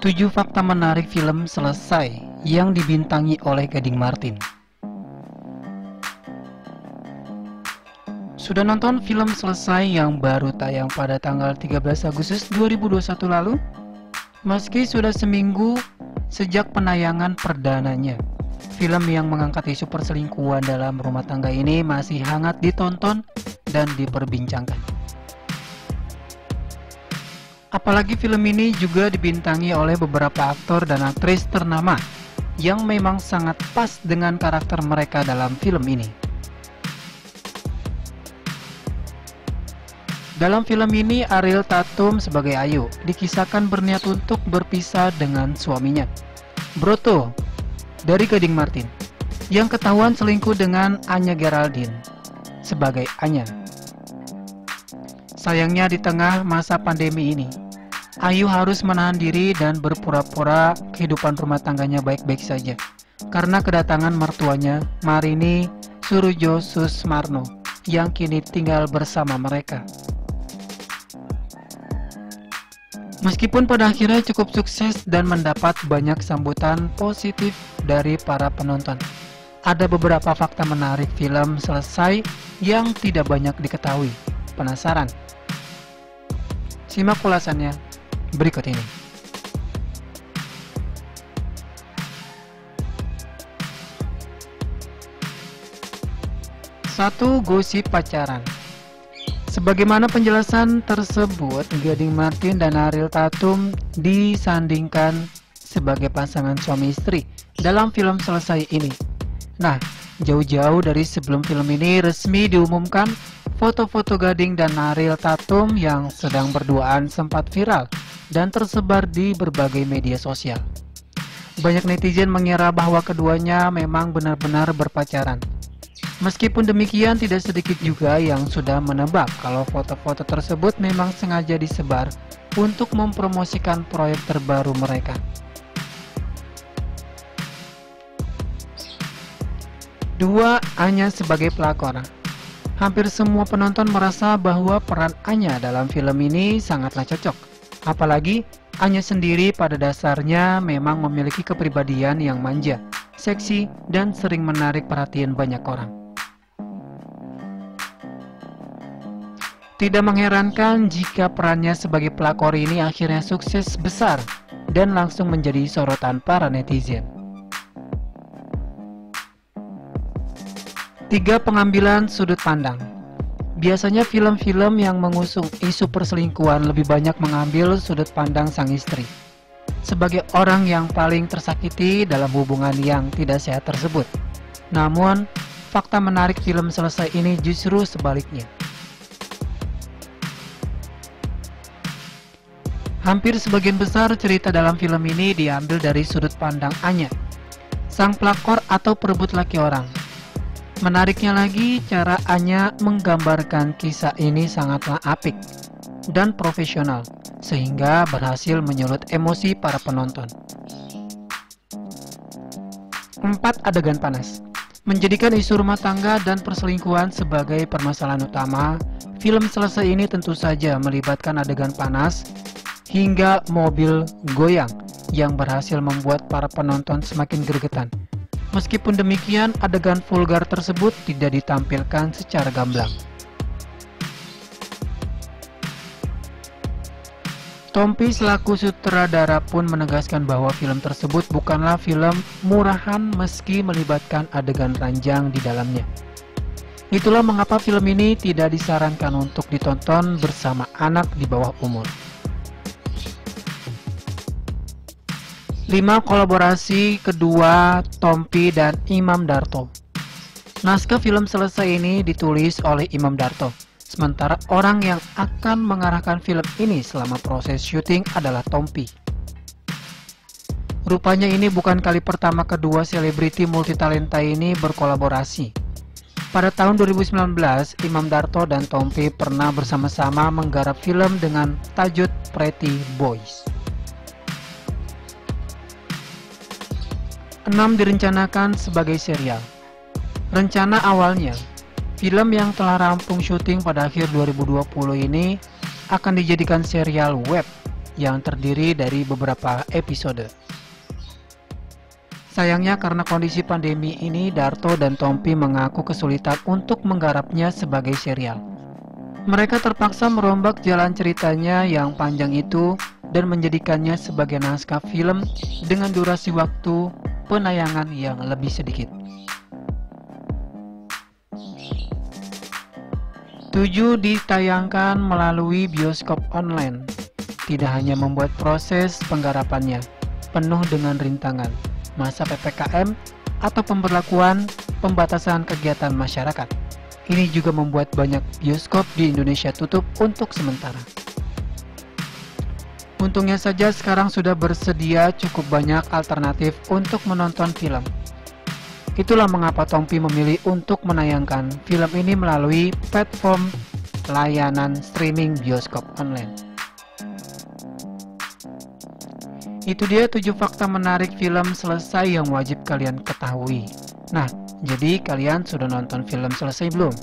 7 fakta menarik film selesai yang dibintangi oleh Gading Martin. Sudah nonton film selesai yang baru tayang pada tanggal 13 Agustus 2021 lalu? Meski sudah seminggu sejak penayangan perdananya, film yang mengangkat isu perselingkuhan dalam rumah tangga ini masih hangat ditonton dan diperbincangkan. Apalagi film ini juga dibintangi oleh beberapa aktor dan aktris ternama yang memang sangat pas dengan karakter mereka dalam film ini. Dalam film ini, Ariel Tatum sebagai Ayu dikisahkan berniat untuk berpisah dengan suaminya, Broto, dari Gading Martin, yang ketahuan selingkuh dengan Anya Geraldine sebagai Anya. Sayangnya di tengah masa pandemi ini, Ayu harus menahan diri dan berpura-pura kehidupan rumah tangganya baik-baik saja karena kedatangan mertuanya, Marini Surujo Susmarno, yang kini tinggal bersama mereka. Meskipun pada akhirnya cukup sukses dan mendapat banyak sambutan positif dari para penonton, ada beberapa fakta menarik film selesai yang tidak banyak diketahui. Penasaran? Simak ulasannya berikut ini. Satu, gosip pacaran. Sebagaimana penjelasan tersebut, Gading Martin dan Ariel Tatum disandingkan sebagai pasangan suami istri dalam film selesai ini. Nah, jauh-jauh dari sebelum film ini resmi diumumkan, foto-foto Gading dan Ariel Tatum yang sedang berduaan sempat viral dan tersebar di berbagai media sosial. Banyak netizen mengira bahwa keduanya memang benar-benar berpacaran. Meskipun demikian, tidak sedikit juga yang sudah menebak kalau foto-foto tersebut memang sengaja disebar untuk mempromosikan proyek terbaru mereka. Dua, Anya sebagai pelakor. Hampir semua penonton merasa bahwa peran Anya dalam film ini sangatlah cocok. Apalagi Anya sendiri pada dasarnya memang memiliki kepribadian yang manja, seksi, dan sering menarik perhatian banyak orang. Tidak mengherankan jika perannya sebagai pelakor ini akhirnya sukses besar dan langsung menjadi sorotan para netizen. 3. Pengambilan sudut pandang. Biasanya film-film yang mengusung isu perselingkuhan lebih banyak mengambil sudut pandang sang istri sebagai orang yang paling tersakiti dalam hubungan yang tidak sehat tersebut. Namun, fakta menarik film selesai ini justru sebaliknya. Hampir sebagian besar cerita dalam film ini diambil dari sudut pandang Anya, sang pelakor atau perebut laki orang. Menariknya lagi, cara Anya menggambarkan kisah ini sangatlah apik dan profesional, sehingga berhasil menyulut emosi para penonton. 4. Adegan panas. Menjadikan isu rumah tangga dan perselingkuhan sebagai permasalahan utama, film selesai ini tentu saja melibatkan adegan panas hingga mobil goyang yang berhasil membuat para penonton semakin gregetan. Meskipun demikian, adegan vulgar tersebut tidak ditampilkan secara gamblang. Tompi selaku sutradara pun menegaskan bahwa film tersebut bukanlah film murahan meski melibatkan adegan ranjang di dalamnya. Itulah mengapa film ini tidak disarankan untuk ditonton bersama anak di bawah umur. 5. Kolaborasi kedua Tompi dan Imam Darto. Naskah film selesai ini ditulis oleh Imam Darto, sementara orang yang akan mengarahkan film ini selama proses syuting adalah Tompi. Rupanya ini bukan kali pertama kedua selebriti multitalenta ini berkolaborasi. Pada tahun 2019, Imam Darto dan Tompi pernah bersama-sama menggarap film dengan tajuk Pretty Boys. 6. Direncanakan sebagai serial. Rencana awalnya, film yang telah rampung syuting pada akhir 2020 ini akan dijadikan serial web yang terdiri dari beberapa episode. Sayangnya karena kondisi pandemi ini, Darto dan Tompi mengaku kesulitan untuk menggarapnya sebagai serial. Mereka terpaksa merombak jalan ceritanya yang panjang itu dan menjadikannya sebagai naskah film dengan durasi waktu penayangan yang lebih sedikit. 7 ditayangkan melalui bioskop online. Tidak hanya membuat proses penggarapannya penuh dengan rintangan, masa PPKM atau pemberlakuan pembatasan kegiatan masyarakat. Ini juga membuat banyak bioskop di Indonesia tutup untuk sementara. Untungnya saja sekarang sudah bersedia cukup banyak alternatif untuk menonton film. Itulah mengapa Tompi memilih untuk menayangkan film ini melalui platform layanan streaming bioskop online. Itu dia 7 fakta menarik film selesai yang wajib kalian ketahui. Nah, jadi kalian sudah nonton film selesai belum?